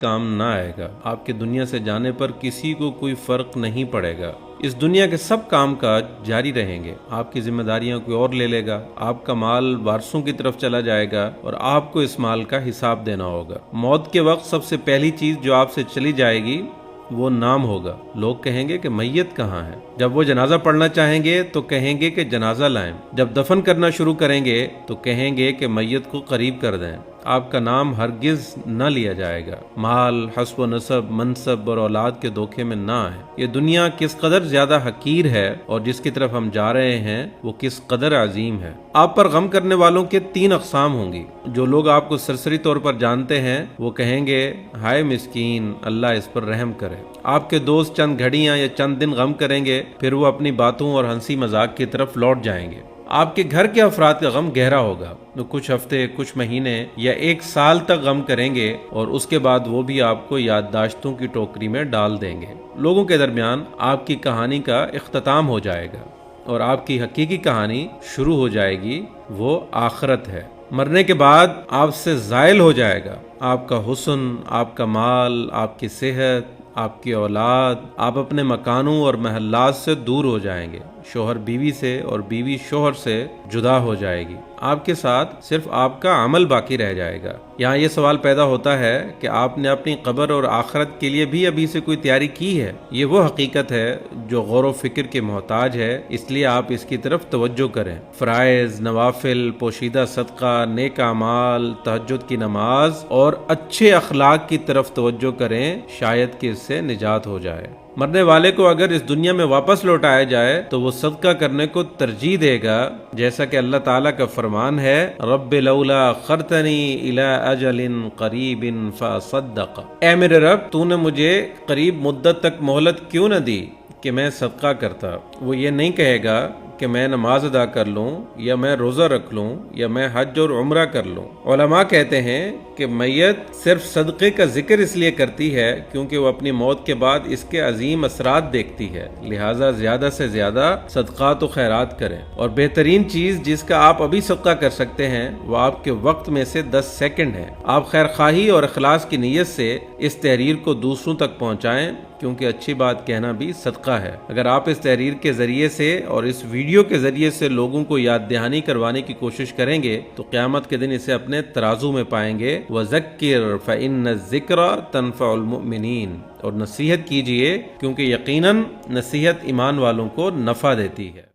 کام نہ آئے گا۔ آپ کے دنیا سے جانے پر کسی کو کوئی فرق نہیں پڑے گا۔ اس دنیا کے سب کام کاج جاری رہیں گے، آپ کی ذمہ داریاں کوئی اور لے لے گا، آپ کا مال وارثوں کی طرف چلا جائے گا اور آپ کو اس مال کا حساب دینا ہوگا۔ موت کے وقت سب سے پہلی چیز جو آپ سے چلی جائے گی وہ نام ہوگا۔ لوگ کہیں گے کہ میت کہاں ہے؟ جب وہ جنازہ پڑھنا چاہیں گے تو کہیں گے کہ جنازہ لائیں۔ جب دفن کرنا شروع کریں گے تو کہیں گے کہ میت کو قریب کر دیں۔ آپ کا نام ہرگز نہ لیا جائے گا۔ مال، حسب و نسب، منصب اور اولاد کے دھوکے میں نہ آئیں۔ یہ دنیا کس قدر زیادہ حقیر ہے اور جس کی طرف ہم جا رہے ہیں وہ کس قدر عظیم ہے۔ آپ پر غم کرنے والوں کے 3 اقسام ہوں گی۔ جو لوگ آپ کو سرسری طور پر جانتے ہیں وہ کہیں گے ہائے مسکین، اللہ اس پر رحم کرے۔ آپ کے دوست چند گھڑیاں یا چند دن غم کریں گے، پھر وہ اپنی باتوں اور ہنسی مذاق کی طرف لوٹ جائیں گے۔ آپ کے گھر کے افراد کا غم گہرا ہوگا، وہ کچھ ہفتے، کچھ مہینے یا 1 سال تک غم کریں گے اور اس کے بعد وہ بھی آپ کو یادداشتوں کی ٹوکری میں ڈال دیں گے۔ لوگوں کے درمیان آپ کی کہانی کا اختتام ہو جائے گا اور آپ کی حقیقی کہانی شروع ہو جائے گی، وہ آخرت ہے۔ مرنے کے بعد آپ سے زائل ہو جائے گا آپ کا حسن، آپ کا مال، آپ کی صحت، آپ کی اولاد۔ آپ اپنے مکانوں اور محلات سے دور ہو جائیں گے، شوہر بیوی سے اور بیوی شوہر سے جدا ہو جائے گی۔ آپ کے ساتھ صرف آپ کا عمل باقی رہ جائے گا۔ یہاں یہ سوال پیدا ہوتا ہے کہ آپ نے اپنی قبر اور آخرت کے لیے بھی ابھی سے کوئی تیاری کی ہے؟ یہ وہ حقیقت ہے جو غور و فکر کے محتاج ہے، اس لیے آپ اس کی طرف توجہ کریں۔ فرائض، نوافل، پوشیدہ صدقہ، نیک اعمال، تہجد کی نماز اور اچھے اخلاق کی طرف توجہ کریں، شاید کہ اس سے نجات ہو جائے۔ مرنے والے کو اگر اس دنیا میں واپس لوٹایا جائے تو وہ صدقہ کرنے کو ترجیح دے گا، جیسا کہ اللہ تعالیٰ کا فرمان ہے رب لولا اخرتنی الی اجل قریب فاصدق۔ اے میرے رب، تو نے مجھے قریب مدت تک مہلت کیوں نہ دی کہ میں صدقہ کرتا؟ وہ یہ نہیں کہے گا کہ میں نماز ادا کر لوں یا میں روزہ رکھ لوں یا میں حج اور عمرہ کر لوں۔ علماء کہتے ہیں کہ میت صرف صدقے کا ذکر اس لیے کرتی ہے کیونکہ وہ اپنی موت کے بعد اس کے عظیم اثرات دیکھتی ہے، لہٰذا زیادہ سے زیادہ صدقات و خیرات کریں۔ اور بہترین چیز جس کا آپ ابھی صدقہ کر سکتے ہیں وہ آپ کے وقت میں سے 10 سیکنڈ ہے۔ آپ خیر خواہی اور اخلاص کی نیت سے اس تحریر کو دوسروں تک پہنچائیں، کیونکہ اچھی بات کہنا بھی صدقہ ہے۔ اگر آپ اس تحریر کے ذریعے سے اور اس ویڈیو کے ذریعے سے لوگوں کو یاد دہانی کروانے کی کوشش کریں گے تو قیامت کے دن اسے اپنے ترازو میں پائیں گے۔ وَذَكِّرْ فَإِنَّ الذِّكْرَ تَنفَعُ الْمُؤْمِنِينَ، اور نصیحت کیجئے کیونکہ یقیناً نصیحت ایمان والوں کو نفع دیتی ہے۔